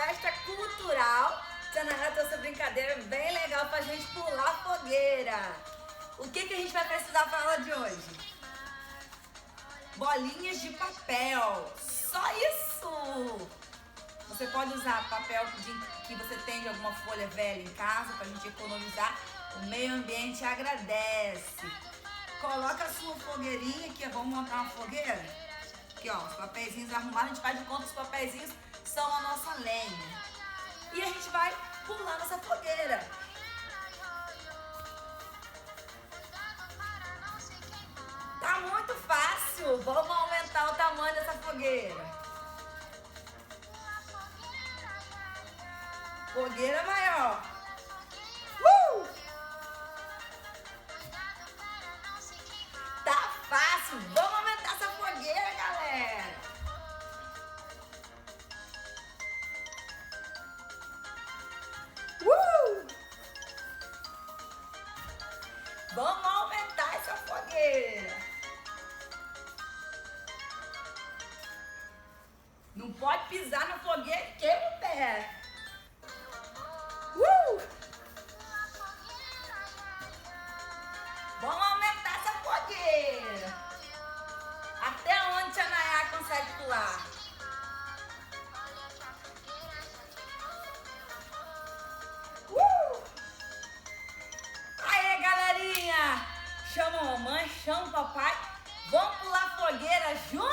festa cultural. Tia Nayara trouxe essa brincadeira bem legal pra gente pular fogueira. O que a gente vai precisar para a aula de hoje? Bolinhas de papel. Só isso! Você pode usar papel que você tem de alguma folha velha em casa pra gente economizar. O meio ambiente agradece. Coloca a sua fogueirinha aqui, vamos montar uma fogueira. Aqui, ó, os papeizinhos arrumados, a gente faz de conta que os papeizinhos são a nossa lenha. E a gente vai pular nessa fogueira. Tá muito fácil. Vamos aumentar o tamanho dessa fogueira. Fogueira maior. Tá fácil. Vamos aumentar essa fogueira, galera. Vamos aumentar essa fogueira. Não pode pisar na fogueira e queima o pé. Vamos aumentar essa fogueira. Até onde a Nayara consegue pular? Aê, galerinha! Chama a mamãe, chama o papai. Vamos pular fogueira junto.